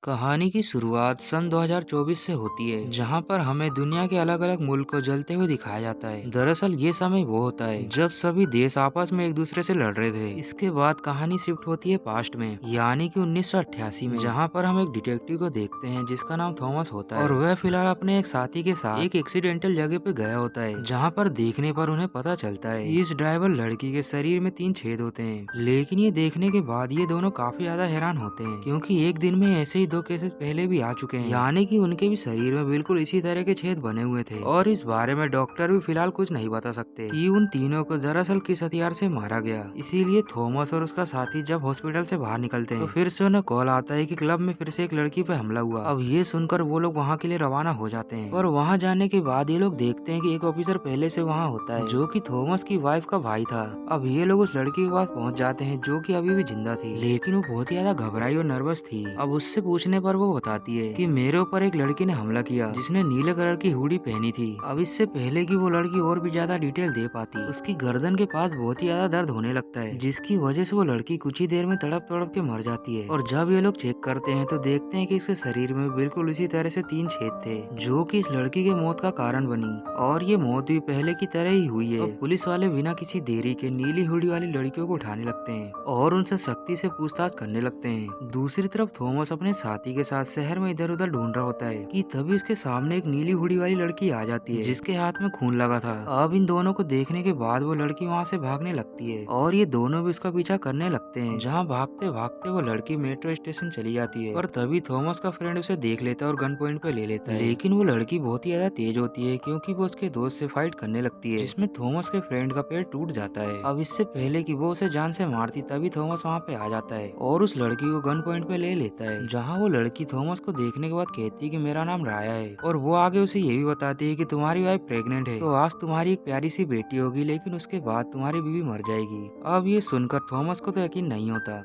कहानी की शुरुआत सन 2024 से होती है, जहां पर हमें दुनिया के अलग अलग मुल्क को जलते हुए दिखाया जाता है। दरअसल ये समय वो होता है जब सभी देश आपस में एक दूसरे से लड़ रहे थे। इसके बाद कहानी शिफ्ट होती है पास्ट में, यानी कि 1988 में, जहां पर हम एक डिटेक्टिव को देखते हैं जिसका नाम थॉमस होता है और वह फिलहाल अपने एक साथी के साथ एक एक्सीडेंटल जगह पे गया होता है, जहाँ पर देखने पर उन्हें पता चलता है कि इस ड्राइवर लड़की के शरीर में 3 छेद होते हैं। लेकिन ये देखने के बाद ये दोनों काफी ज्यादा हैरान होते हैं, क्योंकि एक दिन में ऐसे ही 2 केसेस पहले भी आ चुके हैं, यानी कि उनके भी शरीर में बिल्कुल इसी तरह के छेद बने हुए थे। और इस बारे में डॉक्टर भी फिलहाल कुछ नहीं बता सकते कि उन तीनों को दरअसल किस हथियार से मारा गया। इसीलिए थॉमस और उसका साथी जब हॉस्पिटल से बाहर निकलते हैं तो फिर से उन्हें कॉल आता है कि क्लब में फिर से एक लड़की पे हमला हुआ। अब ये सुनकर वो लोग वहाँ के लिए रवाना हो जाते हैं, और वहाँ जाने के बाद ये लोग देखते हैं कि एक ऑफिसर पहले से वहाँ होता है, जो कि थॉमस की वाइफ का भाई था। अब ये लोग उस लड़की के पास पहुँच जाते हैं, जो कि अभी भी जिंदा थी, लेकिन वो बहुत ही ज्यादा घबराई और नर्वस थी। अब उससे पूछने पर वो बताती है कि मेरे ऊपर एक लड़की ने हमला किया जिसने नीले कलर की हुडी पहनी थी। अब इससे पहले कि वो लड़की और भी ज्यादा डिटेल दे पाती, उसकी गर्दन के पास बहुत ही ज्यादा दर्द होने लगता है, जिसकी वजह से वो लड़की कुछ ही देर में तड़प तड़प के मर जाती है। और जब ये लोग चेक करते हैं तो देखते हैं कि इसके शरीर में बिल्कुल इसी तरह से 3 छेद थे, जो कि इस लड़की के मौत का कारण बनी। और ये मौत भी पहले की तरह ही हुई है। अब पुलिस वाले बिना किसी देरी के नीली हुडी वाली लड़कियों को उठाने लगते हैं और उनसे सख्ती से पूछताछ करने लगते हैं। दूसरी तरफ थॉमस अपने साथी के साथ शहर में इधर उधर ढूंढ रहा होता है कि तभी उसके सामने एक नीली हुडी वाली लड़की आ जाती है, जिसके हाथ में खून लगा था। अब इन दोनों को देखने के बाद वो लड़की वहाँ से भागने लगती है और ये दोनों भी उसका पीछा करने लगते हैं, जहाँ भागते भागते वो लड़की मेट्रो स्टेशन चली जाती है। और तभी थॉमस का फ्रेंड उसे देख लेता है और गन पॉइंट पे ले लेता है। लेकिन वो लड़की बहुत ही ज्यादा तेज होती है, क्योंकि वो उसके दोस्त से फाइट करने लगती है, जिसमें थॉमस के फ्रेंड का पैर टूट जाता है। अब इससे पहले कि वो उसे जान से मारती, तभी थॉमस वहाँ पे आ जाता है और उस लड़की को गन पॉइंट पे ले लेता है, जहाँ वो लड़की थॉमस को देखने के बाद कहती है कि मेरा नाम राया है। और वो आगे उसे ये भी बताती है कि तुम्हारी वाइफ प्रेग्नेंट है, तो आज तुम्हारी एक प्यारी सी बेटी होगी, लेकिन उसके बाद तुम्हारी बीवी मर जाएगी। अब ये सुनकर थॉमस को तो यकीन नहीं होता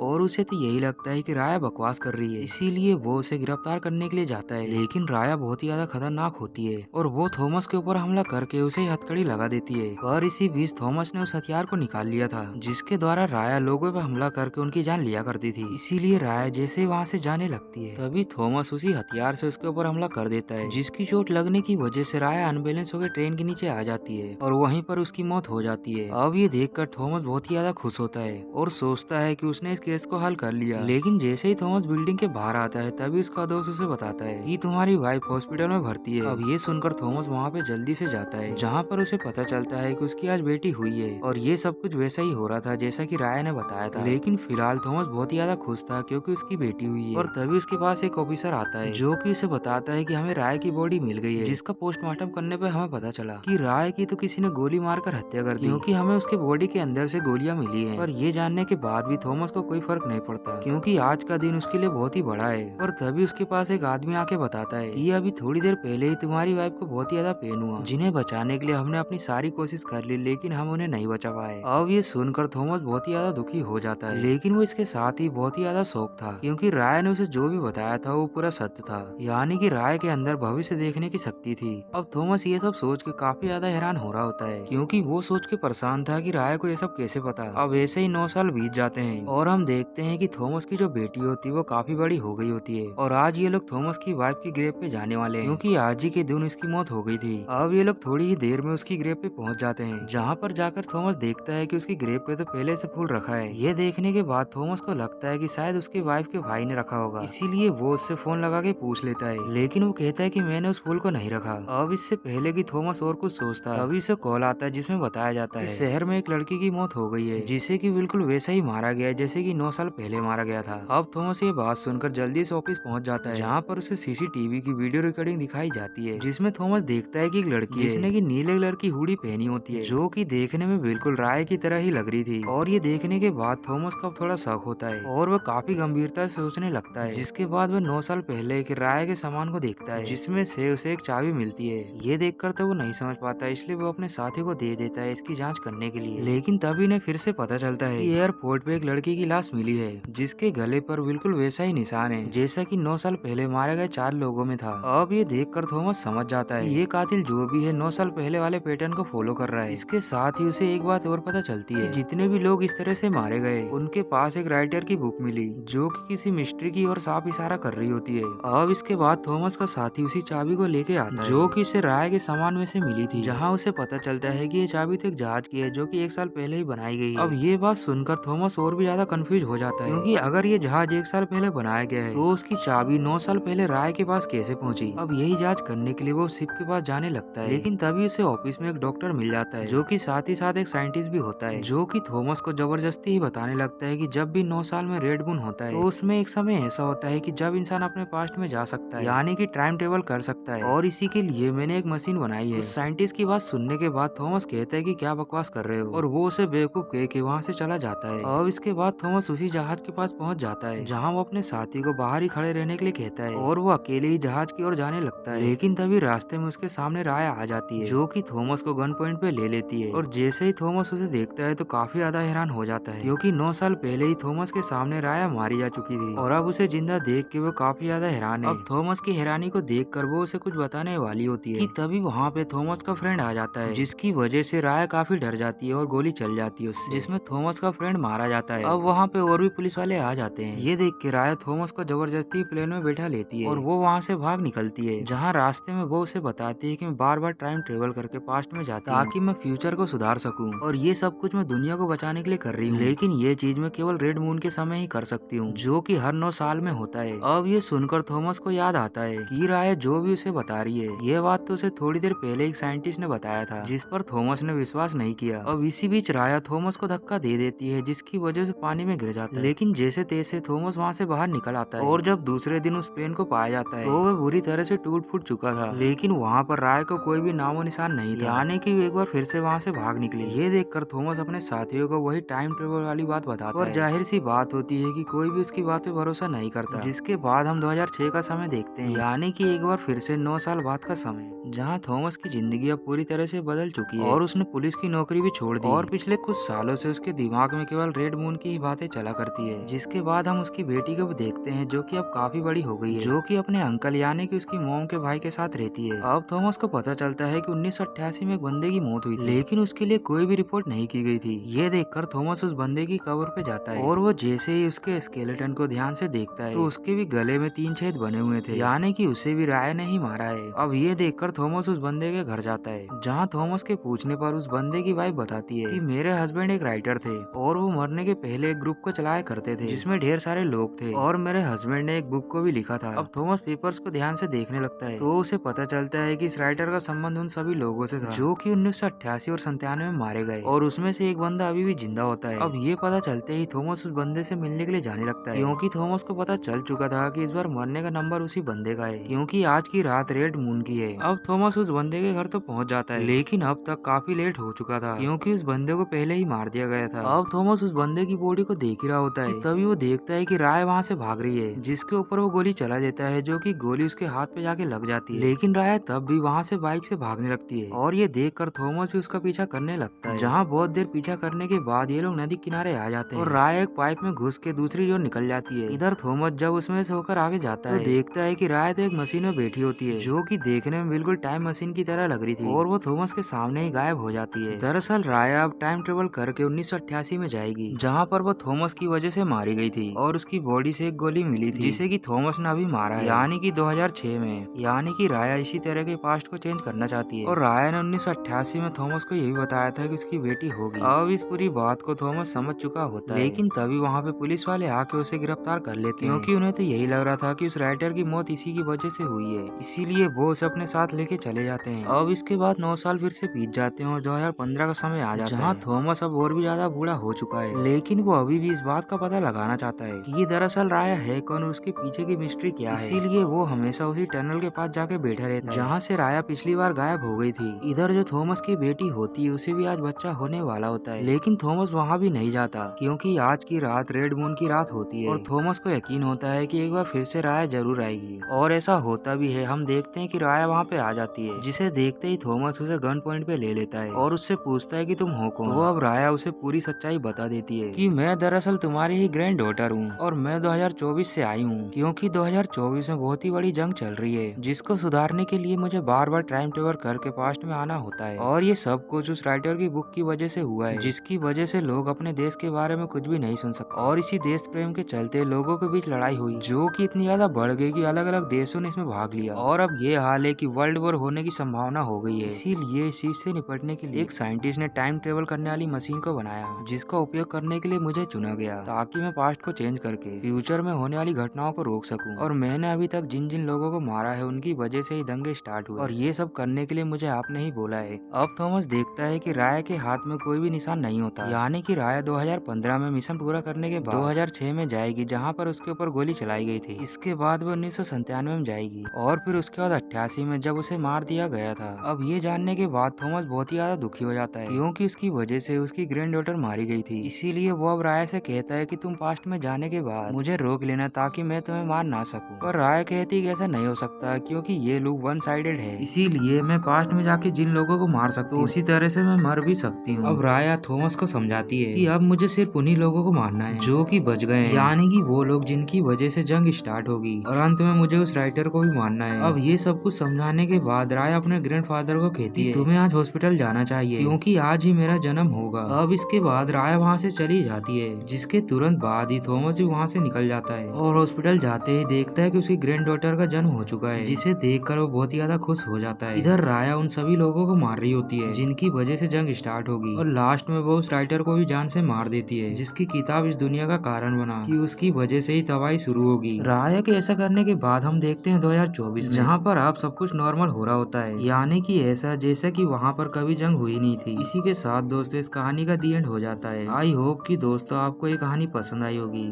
और उसे तो यही लगता है कि राया बकवास कर रही है, इसीलिए वो उसे गिरफ्तार करने के लिए जाता है। लेकिन राया बहुत ही ज्यादा खतरनाक होती है और वो थॉमस के ऊपर हमला करके उसे हथकड़ी लगा देती है। और इसी बीच थॉमस ने उस हथियार को निकाल लिया था, जिसके द्वारा राया लोगों पर हमला करके उनकी जान लिया करती थी। इसीलिए राया जैसे वहाँ से जाने लगती है, तभी थॉमस उसी हथियार से उसके ऊपर हमला कर देता है, जिसकी चोट लगने की वजह से राया अनबैलेंस होकर ट्रेन के नीचे आ जाती है और वहीं पर उसकी मौत हो जाती है। अब ये देखकर थॉमस बहुत ही ज्यादा खुश होता है और सोचता है कि उसने इस केस को हल कर लिया। लेकिन जैसे ही थॉमस बिल्डिंग के बाहर आता है, तभी उसका दोस्त उसे बताता है कि तुम्हारी वाइफ हॉस्पिटल में भर्ती है। अब ये सुनकर थॉमस वहाँ पे जल्दी से जाता है, जहाँ पर उसे पता चलता है कि उसकी आज बेटी हुई है और ये सब कुछ वैसा ही हो रहा था जैसा कि राय ने बताया था। लेकिन फिलहाल थॉमस बहुत ही ज्यादा खुश था, क्योंकि उसकी बेटी हुई है। और तभी उसके पास एक ऑफिसर आता है, जो कि उसे बताता है कि हमें राय की बॉडी मिल गई है, जिसका पोस्टमार्टम करने पर हमें पता चला कि राय की तो किसी ने गोली मारकर हत्या कर दी, क्योंकि हमें उसके बॉडी के अंदर से गोलियां मिली हैं। और ये जानने के बाद भी थॉमस को कोई फर्क नहीं पड़ता, क्योंकि आज का दिन उसके लिए बहुत ही बड़ा है। और तभी उसके पास एक आदमी आके बताता है कि अभी थोड़ी देर पहले ही तुम्हारी वाइफ को बहुत ही ज्यादा पेन हुआ, जिन्हें बचाने के लिए हमने अपनी सारी कोशिश कर ली, लेकिन हम उन्हें नहीं बचा पाए। अब ये सुनकर थॉमस बहुत ही ज्यादा दुखी हो जाता है, लेकिन वो इसके साथ ही बहुत ही ज्यादा शौक था, क्योंकि राय ने उसे जो भी बताया था वो पूरा सत्य था, यानी कि राय के अंदर भविष्य देखने की शक्ति थी। अब थॉमस ये सब सोच के काफी ज्यादा हैरान हो रहा होता है, क्योंकि वो सोच के परेशान था कि राय को ये सब कैसे पता। अब ऐसे ही 9 साल बीत जाते हैं और हम देखते हैं कि थॉमस की जो बेटी होती है वो काफी बड़ी हो गई होती है, और आज ये लोग थॉमस की वाइफ की ग्रेव पे जाने वाले हैं, क्योंकि आज ही के दिन उसकी मौत हो गई थी। अब ये लोग थोड़ी ही देर में उसकी ग्रेव पे पहुंच जाते हैं, जहाँ पर जाकर थॉमस देखता है कि उसकी ग्रेव पे तो पहले से फूल रखा है। ये देखने के बाद थॉमस को लगता है कि शायद उसकी वाइफ के भाई ने रखा होगा, इसीलिए वो उससे फोन लगा के पूछ लेता है, लेकिन वो कहता है कि मैंने उस फूल को नहीं रखा। अब इससे पहले कि थॉमस और कुछ सोचता है, तभी से कॉल आता है, जिसमें बताया जाता है शहर में एक लड़की की मौत हो गई है, जिसे कि बिल्कुल वैसा ही मारा गया है जैसे कि 9 साल पहले मारा गया था। अब थॉमस ये बात सुनकर जल्दी से ऑफिस पहुंच जाता है, जहाँ पर उसे सीसीटीवी की वीडियो रिकॉर्डिंग दिखाई जाती है, जिसमें थॉमस देखता है कि एक लड़की है जिसने की नीले कलर की हुडी पहनी होती है, जो कि देखने में बिल्कुल राय की तरह ही लग रही थी। और ये देखने के बाद थॉमस को थोड़ा शक होता है और वह काफी गंभीरता से सोचने लगता है, जिसके बाद वह 9 साल पहले एक राय के सामान को देखता है, जिसमें से उसे एक चाबी मिलती है। ये देखकर तो वो नहीं समझ पाता, इसलिए वो अपने साथी को दे देता है इसकी जांच करने के लिए। लेकिन तभी इन्हें फिर से पता चलता है कि एयरपोर्ट पे एक लड़की की लाश लाश मिली है जिसके गले पर बिल्कुल वैसा ही निशान है जैसा कि 9 साल पहले मारे गए 4 लोगों में था। अब ये देखकर थॉमस समझ जाता है ये कातिल जो भी है 9 साल पहले वाले पैटर्न को फॉलो कर रहा है। इसके साथ ही उसे एक बात और पता चलती है, जितने भी लोग इस तरह से मारे गए उनके पास एक राइटर की बुक मिली जो कि किसी मिस्ट्री की ओर साफ इशारा कर रही होती है। अब इसके बाद थॉमस का साथी उसी चाबी को लेके आता है जो कि इसे राय के सामान में से मिली थी, जहाँ उसे पता चलता है कि ये चाबी तो एक जहाज की है जो कि 1 साल पहले ही बनाई गई है। अब ये बात सुनकर थॉमस और भी ज्यादा कंफ्यूज हो जाता है क्योंकि अगर ये जहाज 1 साल पहले बनाया गया है तो उसकी चाबी 9 साल पहले राय के पास कैसे पहुंची। अब यही जांच करने के लिए वो शिप के पास जाने लगता है, लेकिन तभी उसे ऑफिस में एक डॉक्टर मिल जाता है जो कि साथ ही साथ एक साइंटिस्ट भी होता है, जो कि थॉमस को जबरदस्ती ही बताने लगता है कि जब भी 9 साल में रेड मून होता है तो उसमें एक समय ऐसा होता है कि जब इंसान अपने पास्ट में जा सकता है, यानी कि टाइम ट्रेवल कर सकता है, और इसी के लिए मैंने एक मशीन बनाई है। साइंटिस्ट की बात सुनने के बाद थॉमस कहता है कि क्या बकवास कर रहे हो, और वो उसे बेवकूफ कह के वहाँ से चला जाता है। अब इसके बाद थॉमस उसी जहाज के पास पहुँच जाता है जहाँ वो अपने साथी को बाहर ही खड़े रहने के लिए कहता है और वो अकेले ही जहाज की ओर जाने लगता है। लेकिन तभी रास्ते में उसके सामने राय आ जाती है जो कि थॉमस को गन पॉइंट पे ले लेती है, और जैसे ही थॉमस उसे देखता है तो काफी ज्यादा हैरान हो जाता है क्योंकि 9 साल पहले ही थॉमस के सामने राया मारी जा चुकी थी और अब उसे जिंदा देख के वो काफी ज्यादा हैरान है। अब थॉमस की हैरानी को देख कर वो उसे कुछ बताने वाली होती है कि तभी वहाँ पे थॉमस का फ्रेंड आ जाता है, जिसकी वजह से राया काफी डर जाती है और गोली चल जाती है उससे, जिसमें थॉमस का फ्रेंड मारा जाता है। अब वहाँ पे और भी पुलिस वाले आ जाते हैं। ये देख के राया थॉमस को जबरदस्ती प्लेन में बैठा लेती है और वो वहाँ से भाग निकलती है, जहाँ रास्ते में वो उसे बताती है कि मैं बार बार टाइम ट्रेवल करके पास्ट में जाती हूँ ताकि मैं फ्यूचर को सुधार सकूं, और ये सब कुछ मैं दुनिया को बचाने के लिए कर रही हूँ, लेकिन ये चीज मैं केवल रेड मून के समय ही कर सकती हूँ जो कि हर 9 साल में होता है। अब ये सुनकर थॉमस को याद आता है कि राय जो भी उसे बता रही है ये बात तो उसे थोड़ी देर पहले एक साइंटिस्ट ने बताया था, जिस पर थॉमस ने विश्वास नहीं किया। अब इसी बीच राया थॉमस को धक्का दे देती है जिसकी वजह से पानी में गिर जाता है, लेकिन जैसे तैसे थॉमस वहाँ से बाहर निकल आता है, और जब दूसरे दिन उस प्लेन को पाया जाता है तो वह बुरी तरह से टूट फूट चुका था, लेकिन वहाँ पर राय को कोई भी नामो निशान नहीं था, यानी कि एक बार फिर से वहाँ से भाग निकली। ये देखकर थॉमस अपने साथियों को वही टाइम ट्रेवल वाली बात बताता है, और जाहिर सी बात होती है कि कोई भी उसकी बात पे भरोसा नहीं करता। जिसके बाद हम 2006 का समय देखते हैं, यानी कि एक बार फिर से 9 साल बाद का समय, जहाँ थॉमस की जिंदगी अब पूरी तरह से बदल चुकी है और उसने पुलिस की नौकरी भी छोड़ दी, और पिछले कुछ सालों से उसके दिमाग में केवल रेड मून की ही बातें चला करती है। जिसके बाद हम उसकी बेटी को भी देखते हैं जो कि अब काफी बड़ी हो गई है, जो कि अपने अंकल यानी कि उसकी मोम के भाई के साथ रहती है। अब थॉमस को पता चलता है कि 1988 में एक बंदे की मौत हुई थी, लेकिन उसके लिए कोई भी रिपोर्ट नहीं की गई थी। ये देखकर थॉमस उस बंदे की कब्र पे जाता है, और वो जैसे ही उसके स्केलेटन को ध्यान से देखता है तो उसके भी गले में 3 छेद बने हुए थे, यानी कि उसे भी राय ने ही मारा है। अब ये देखकर थॉमस उस बंदे के घर जाता है, जहाँ थॉमस के पूछने पर उस बंदे की वाइफ बताती है कि मेरे हस्बैंड एक राइटर थे और वो मरने के पहले एक ग्रुप को चलाया करते थे जिसमें ढेर सारे लोग थे, और मेरे हस्बैंड ने एक बुक को भी लिखा था। अब थॉमस पेपर्स को ध्यान से देखने लगता है तो उसे पता चलता है कि इस राइटर का संबंध उन सभी लोगों से था जो कि 1988 और 97 में मारे गए, और उसमें से एक बंदा अभी भी जिंदा होता है। अब ये पता चलते ही थॉमस उस बंदे से मिलने के लिए जाने लगता है, क्योंकि थॉमस को पता चल चुका था कि इस बार मरने का नंबर उसी बंदे का है, क्योंकि आज की रात रेड मून की है। अब थॉमस उस बंदे के घर तो पहुंच जाता है, लेकिन अब तक काफी लेट हो चुका था क्योंकि उस बंदे को पहले ही मार दिया गया था। अब थॉमस उस बंदे की बॉडी को देख ही रहा होता है, तभी वो देखता है कि राय वहाँ से भाग रही है, जिसके ऊपर वो गोली चला देता है, जो कि गोली उसके हाथ पे जाके लग जाती है। लेकिन राय तब भी वहाँ से बाइक से भागने लगती है, और ये देखकर थॉमस भी उसका पीछा करने लगता है। जहाँ बहुत देर पीछा करने के बाद ये लोग नदी किनारे आ जाते हैं, और राय एक पाइप में घुस के दूसरी ओर निकल जाती है। इधर थॉमस जब उसमें से होकर आगे जाता है तो देखता है कि राय तो एक मशीन में बैठी होती है, जो कि देखने में बिल्कुल टाइम मशीन की तरह लग रही थी, और वो थॉमस के सामने ही गायब हो जाती है। दरअसल राय अब टाइम ट्रेवल करके 1988 में जाएगी, जहाँ पर वो थॉमस की वजह से मारी गई थी, और उसकी बॉडी से एक गोली मिली थी जिसे कि थॉमस ने अभी मारा है, यानी कि 2006 में। यानी कि राया इसी तरह के पास्ट को चेंज करना चाहती है, और राया ने 1988 में थॉमस को यही बताया था कि उसकी बेटी होगी। अब इस पूरी बात को थॉमस समझ चुका होता है, लेकिन तभी वहाँ पे पुलिस वाले आके उसे गिरफ्तार कर लेते हैं, क्योंकि उन्हें तो यही लग रहा था कि उस राइटर की मौत इसी की वजह से हुई है, इसीलिए वो उसे अपने साथ लेके चले जाते हैं। अब इसके बाद 9 साल फिर से बीत जाते हैं और 2015 का समय आ जाता है, जहाँ थॉमस अब और भी ज्यादा बूढ़ा हो चुका है, लेकिन वो अभी भी इस बात का पता लगाना चाहता है कि ये दरअसल राया है कौन और उसके पीछे की मिस्ट्री क्या है। इसीलिए वो हमेशा उसी टनल के पास जाके बैठा रहता है जहाँ से राया पिछली बार गायब हो गई थी। इधर जो थॉमस की बेटी होती है उसे भी आज बच्चा होने वाला होता है, लेकिन थॉमस वहाँ भी नहीं जाता क्योंकि आज की रात रेड मून की रात होती है, और थॉमस को यकीन होता है कि एक बार फिर से राया जरूर आएगी, और ऐसा होता भी है। हम देखते हैं कि राया वहाँ पे आ जाती है, जिसे देखते ही थॉमस उसे गन पॉइंट पे ले लेता है और उससे पूछता है कि तुम हो कौन। तो अब राया उसे पूरी सच्चाई बता देती है कि मैं दरअसल तुम्हारी ही ग्रैंड डॉटर हूँ और मैं 2024 से आई हूँ, क्योंकि 2024 में बहुत ही बड़ी जंग चल रही है जिसको सुधारने के लिए मुझे बार बार टाइम ट्रेवल करके पास्ट में आना होता है। और ये सब कुछ उस राइटर की बुक की वजह से हुआ है, जिसकी वजह से लोग अपने देश के बारे में कुछ भी नहीं सुन सकते। और इसी देश प्रेम के चलते लोगों के बीच लड़ाई हुई, जो कि इतनी ज्यादा बढ़ गई कि अलग अलग देशों ने इसमें भाग लिया। और अब ये हाल है कि वर्ल्ड वॉर होने की संभावना हो गई है। इसीलिए इस चीज से निपटने के लिए एक साइंटिस्ट ने टाइम ट्रेवल करने वाली मशीन को बनाया, जिसका उपयोग करने के लिए मुझे चुना गया, ताकि मैं पास्ट को चेंज करके फ्यूचर में होने वाली घटनाओं को रोक सकूं। और मैंने अभी तक जिन जिन लोगों को मारा है उनकी वजह से ही दंगे स्टार्ट हुए, और ये सब करने के लिए मुझे आपने ही बोला है। अब थॉमस देखता है कि राया के हाथ में कोई भी निशान नहीं होता, यानी कि राया 2015 में मिशन पूरा करने के बाद 2006 में जाएगी, जहाँ पर उसके ऊपर गोली चलाई गई थी। इसके बाद वो 1997 में जाएगी, और फिर उसके बाद 88 में जब उसे मार दिया गया था। अब ये जानने के बाद थॉमस बहुत ही ज्यादा दुखी हो जाता है, क्योंकि उसकी वजह से उसकी ग्रैंड डॉटर मारी गई थी। इसीलिए वो अब राया से कहता है कि तुम पास्ट में जाने के बाद मुझे रोक लेना, ताकि मैं तुम्हें मार ना सकूं। पर राया कहती कि ऐसा नहीं हो सकता, क्योंकि ये लोग वन साइडेड है, इसीलिए मैं पास्ट में जाके जिन लोगों को मार सकती हूँ उसी तरह से मैं मर भी सकती हूँ। अब राया थॉमस को समझाती है कि अब मुझे सिर्फ उन्हीं लोगों को मारना है जो कि बच गए हैं, यानी कि वो लोग जिनकी वजह से जंग स्टार्ट होगी, और अंत में मुझे उस राइटर को भी मारना है। अब ये सब कुछ समझाने के बाद राया अपने ग्रैंडफादर को कहती है तुम्हें आज हॉस्पिटल जाना चाहिए, क्योंकि आज ही मेरा जन्म होगा। अब इसके बाद राया वहाँ से चली जाती है, जिसके तुरंत बाद ही थॉमस भी वहाँ से निकल जाता है और हॉस्पिटल जाते ही देखता है कि उसकी ग्रैंड डॉटर का जन्म हो चुका है, जिसे देखकर वो बहुत ही ज्यादा खुश हो जाता है। इधर राया उन सभी लोगों को मार रही होती है जिनकी वजह से जंग स्टार्ट होगी, और लास्ट में वो उस राइटर को भी जान से मार देती है, जिसकी किताब इस दुनिया का कारण बना, कि उसकी वजह से ही तबाही शुरू होगी। राया के ऐसा करने के बाद हम देखते हैं 2024 में, जहाँ पर अब सब कुछ नॉर्मल हो रहा होता है, यानी कि ऐसा जैसा कि वहाँ पर कभी जंग हुई नहीं थी। इसी के साथ दोस्तों इस कहानी का दी एंड हो जाता है। आई होप कि दोस्तों आपको ये कहानी पसंद आई होगी।